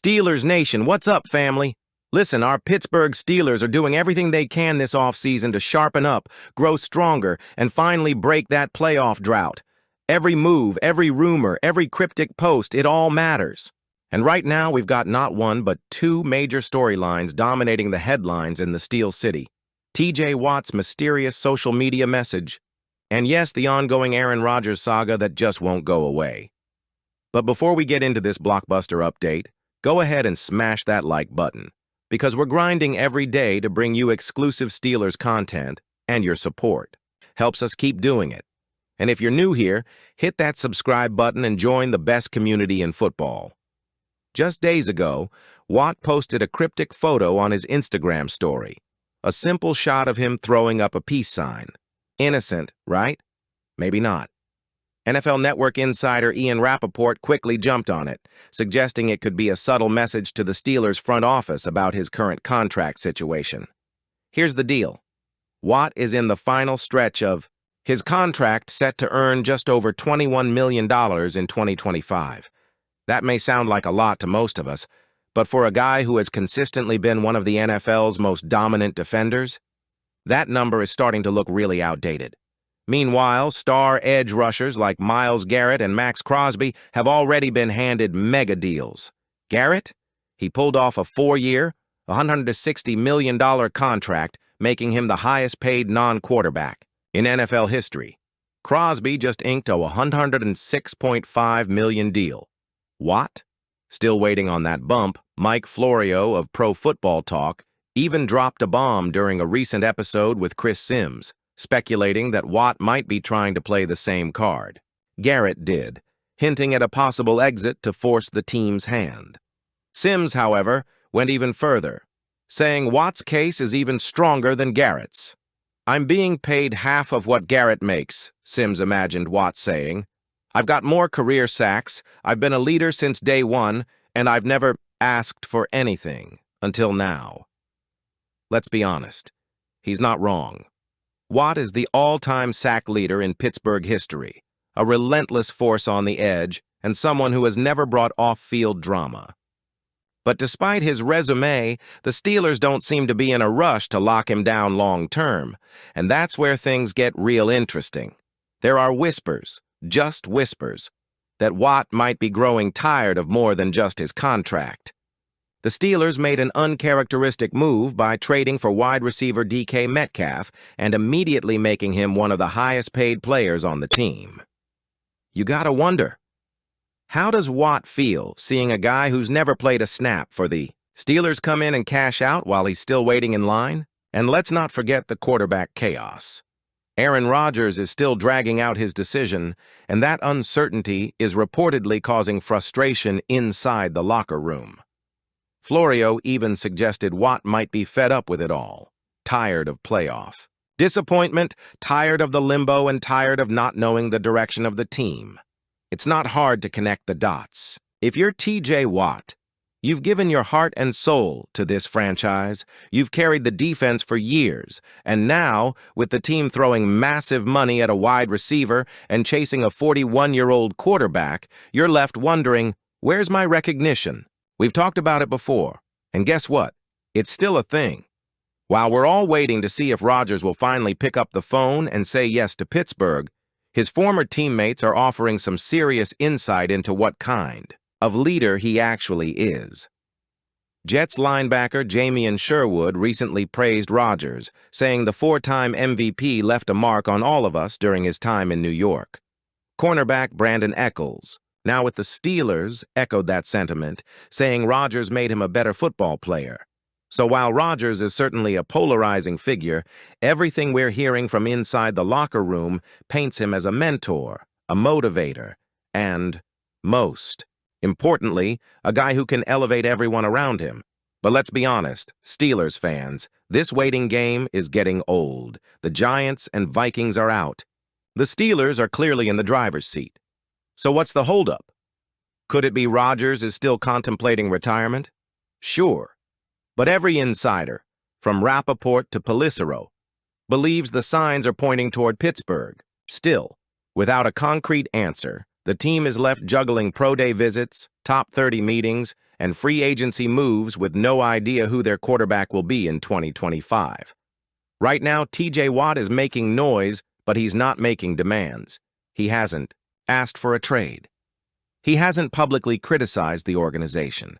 Steelers Nation, what's up, family? Listen, our Pittsburgh Steelers are doing everything they can this offseason to sharpen up, grow stronger, and finally break that playoff drought. Every move, every rumor, every cryptic post, it all matters. And right now, we've got not one, but two major storylines dominating the headlines in the Steel City. TJ Watt's mysterious social media message, and yes, the ongoing Aaron Rodgers saga that just won't go away. But before we get into this blockbuster update, go ahead and smash that like button, because we're grinding every day to bring you exclusive Steelers content, and your support helps us keep doing it. And if you're new here, hit that subscribe button and join the best community in football. Just days ago, Watt posted a cryptic photo on his Instagram story, a simple shot of him throwing up a peace sign. Innocent, right? Maybe not. NFL Network insider Ian Rappaport quickly jumped on it, suggesting it could be a subtle message to the Steelers' front office about his current contract situation. Here's the deal. Watt is in the final stretch of his contract, set to earn just over $21 million in 2025. That may sound like a lot to most of us, but for a guy who has consistently been one of the NFL's most dominant defenders, that number is starting to look really outdated. Meanwhile, star edge rushers like Myles Garrett and Max Crosby have already been handed mega deals. Garrett? He pulled off a 4-year, $160 million contract, making him the highest-paid non-quarterback in NFL history. Crosby just inked a $106.5 million deal. Watt? Still waiting on that bump, Mike Florio of Pro Football Talk even dropped a bomb during a recent episode with Chris Sims, speculating that Watt might be trying to play the same card. Garrett did, hinting at a possible exit to force the team's hand. Sims, however, went even further, saying Watt's case is even stronger than Garrett's. "I'm being paid half of what Garrett makes," Sims imagined Watt saying. "I've got more career sacks, I've been a leader since day one, and I've never asked for anything until now." Let's be honest, he's not wrong. Watt is the all-time sack leader in Pittsburgh history, a relentless force on the edge, and someone who has never brought off-field drama. But despite his resume, the Steelers don't seem to be in a rush to lock him down long-term, and that's where things get real interesting. There are whispers, just whispers, that Watt might be growing tired of more than just his contract. The Steelers made an uncharacteristic move by trading for wide receiver DK Metcalf and immediately making him one of the highest-paid players on the team. You gotta wonder, how does Watt feel seeing a guy who's never played a snap for the Steelers come in and cash out while he's still waiting in line? And let's not forget the quarterback chaos. Aaron Rodgers is still dragging out his decision, and that uncertainty is reportedly causing frustration inside the locker room. Florio even suggested Watt might be fed up with it all, tired of playoff disappointment, tired of the limbo, and tired of not knowing the direction of the team. It's not hard to connect the dots. If you're TJ Watt, you've given your heart and soul to this franchise, you've carried the defense for years, and now, with the team throwing massive money at a wide receiver and chasing a 41-year-old quarterback, you're left wondering, where's my recognition? We've talked about it before, and guess what? It's still a thing. While we're all waiting to see if Rodgers will finally pick up the phone and say yes to Pittsburgh, his former teammates are offering some serious insight into what kind of leader he actually is. Jets linebacker Jamien Sherwood recently praised Rodgers, saying the 4-time MVP left a mark on all of us during his time in New York. Cornerback Brandon Echols, now with the Steelers, echoed that sentiment, saying Rodgers made him a better football player. So while Rodgers is certainly a polarizing figure, everything we're hearing from inside the locker room paints him as a mentor, a motivator, and, most importantly, a guy who can elevate everyone around him. But let's be honest, Steelers fans, this waiting game is getting old. The Giants and Vikings are out. The Steelers are clearly in the driver's seat. So what's the holdup? Could it be Rodgers is still contemplating retirement? Sure. But every insider, from Rappaport to Pelissero, believes the signs are pointing toward Pittsburgh. Still, without a concrete answer, the team is left juggling pro day visits, top 30 meetings, and free agency moves with no idea who their quarterback will be in 2025. Right now, TJ Watt is making noise, but he's not making demands. He hasn't asked for a trade. He hasn't publicly criticized the organization.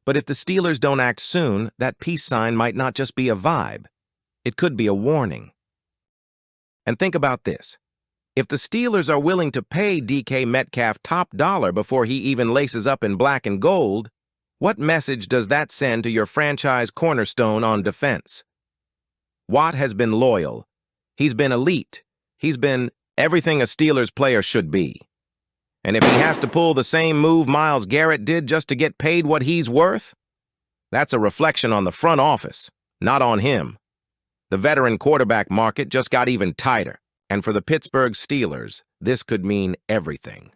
But if the Steelers don't act soon, that peace sign might not just be a vibe. It could be a warning. And think about this. If the Steelers are willing to pay DK Metcalf top dollar before he even laces up in black and gold, what message does that send to your franchise cornerstone on defense? Watt has been loyal. He's been elite. He's been everything a Steelers player should be. And if he has to pull the same move Myles Garrett did just to get paid what he's worth, that's a reflection on the front office, not on him. The veteran quarterback market just got even tighter, and for the Pittsburgh Steelers, this could mean everything.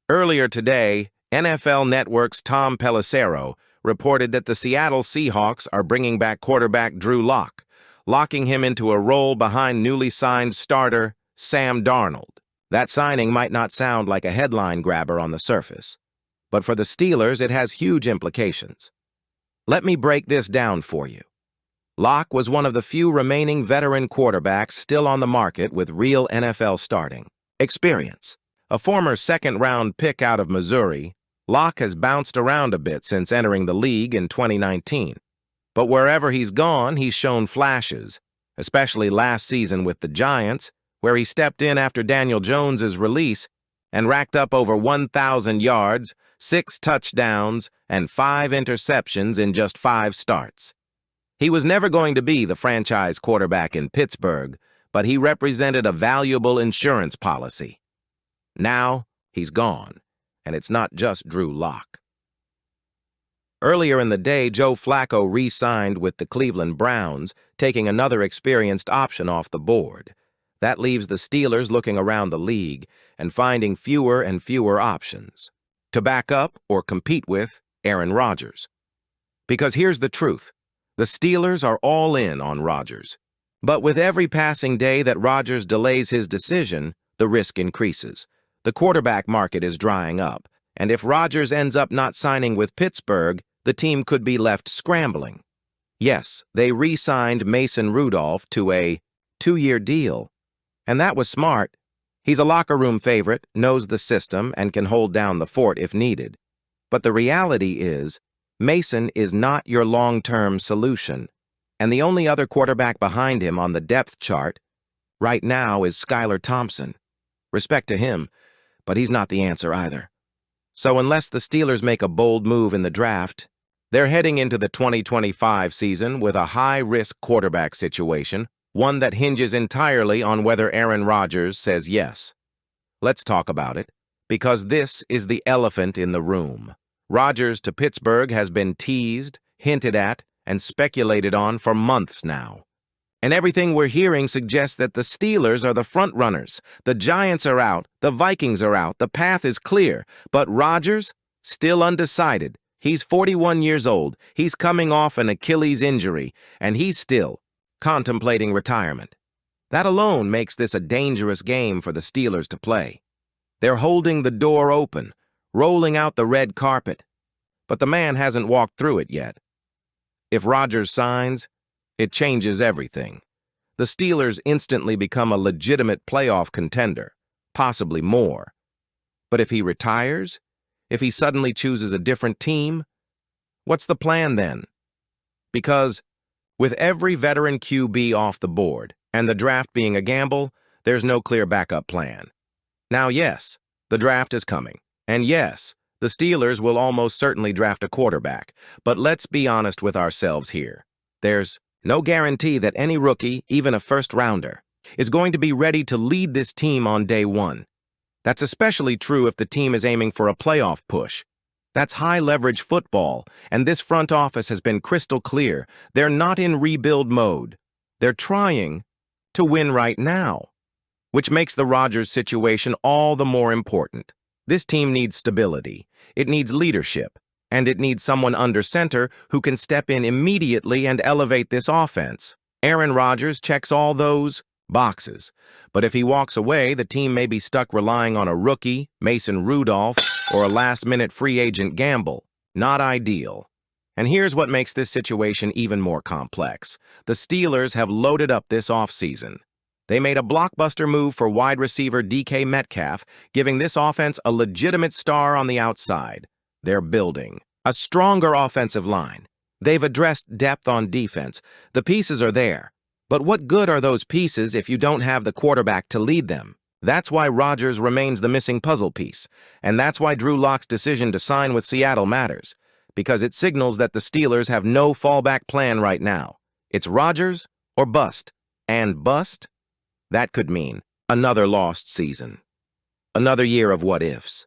Earlier today, NFL Network's Tom Pelissero reported that the Seattle Seahawks are bringing back quarterback Drew Lock, locking him into a role behind newly signed starter Sam Darnold. That signing might not sound like a headline grabber on the surface, but for the Steelers, it has huge implications. Let me break this down for you. Lock was one of the few remaining veteran quarterbacks still on the market with real NFL starting experience. A former second-round pick out of Missouri, Lock has bounced around a bit since entering the league in 2019. But wherever he's gone, he's shown flashes, especially last season with the Giants, where he stepped in after Daniel Jones's release and racked up over 1,000 yards, 6 touchdowns, and 5 interceptions in just 5 starts. He was never going to be the franchise quarterback in Pittsburgh, but he represented a valuable insurance policy. Now, he's gone, and it's not just Drew Lock. Earlier in the day, Joe Flacco re-signed with the Cleveland Browns, taking another experienced option off the board. That leaves the Steelers looking around the league and finding fewer and fewer options to back up or compete with Aaron Rodgers. Because here's the truth. The Steelers are all in on Rodgers. But with every passing day that Rodgers delays his decision, the risk increases. The quarterback market is drying up, and if Rodgers ends up not signing with Pittsburgh, the team could be left scrambling. Yes, they re-signed Mason Rudolph to a 2-year deal. And that was smart. He's a locker room favorite, knows the system, and can hold down the fort if needed. But the reality is, Mason is not your long-term solution. And the only other quarterback behind him on the depth chart right now is Skylar Thompson. Respect to him, but he's not the answer either. So unless the Steelers make a bold move in the draft, they're heading into the 2025 season with a high-risk quarterback situation, one that hinges entirely on whether Aaron Rodgers says yes. Let's talk about it, because this is the elephant in the room. Rodgers to Pittsburgh has been teased, hinted at, and speculated on for months now. And everything we're hearing suggests that the Steelers are the front-runners. The Giants are out, the Vikings are out, the path is clear. But Rodgers, still undecided. He's 41 years old, he's coming off an Achilles injury, and he's still contemplating retirement. That alone makes this a dangerous game for the Steelers to play. They're holding the door open, rolling out the red carpet, but the man hasn't walked through it yet. If Rodgers signs, it changes everything. The Steelers instantly become a legitimate playoff contender, possibly more. But if he retires, if he suddenly chooses a different team, what's the plan then? Because with every veteran QB off the board and the draft being a gamble, there's no clear backup plan. Now, yes, the draft is coming. And yes, the Steelers will almost certainly draft a quarterback. But let's be honest with ourselves here. There's no guarantee that any rookie, even a first-rounder, is going to be ready to lead this team on day one. That's especially true if the team is aiming for a playoff push. That's high-leverage football, and this front office has been crystal clear. They're not in rebuild mode. They're trying to win right now, which makes the Rodgers situation all the more important. This team needs stability, it needs leadership, and it needs someone under center who can step in immediately and elevate this offense. Aaron Rodgers checks all those boxes. But if he walks away, the team may be stuck relying on a rookie, Mason Rudolph, or a last-minute free agent gamble. Not ideal. And here's what makes this situation even more complex. The Steelers have loaded up this offseason. They made a blockbuster move for wide receiver DK Metcalf, giving this offense a legitimate star on the outside. They're building a stronger offensive line. They've addressed depth on defense. The pieces are there. But what good are those pieces if you don't have the quarterback to lead them? That's why Rodgers remains the missing puzzle piece. And that's why Drew Lock's decision to sign with Seattle matters. Because it signals that the Steelers have no fallback plan right now. It's Rodgers or bust. And bust? That could mean another lost season. Another year of what-ifs.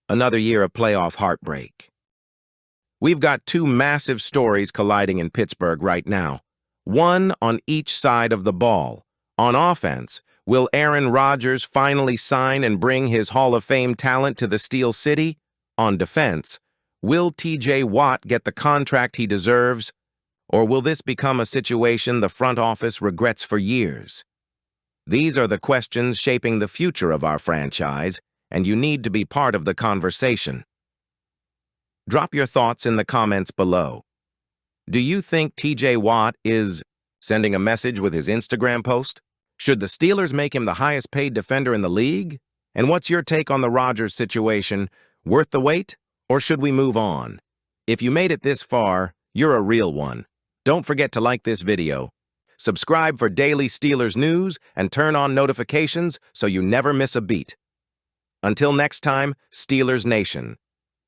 Another year of playoff heartbreak. We've got two massive stories colliding in Pittsburgh right now. One on each side of the ball. On offense, will Aaron Rodgers finally sign and bring his Hall of Fame talent to the Steel City? On defense, will TJ Watt get the contract he deserves? Or will this become a situation the front office regrets for years? These are the questions shaping the future of our franchise, and you need to be part of the conversation. Drop your thoughts in the comments below. Do you think TJ Watt is sending a message with his Instagram post? Should the Steelers make him the highest paid defender in the league? And what's your take on the Rodgers situation? Worth the wait? Or should we move on? If you made it this far, you're a real one. Don't forget to like this video. Subscribe for daily Steelers news and turn on notifications so you never miss a beat. Until next time, Steelers Nation.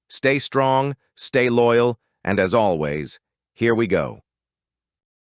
Stay strong, stay loyal, and as always, here we go.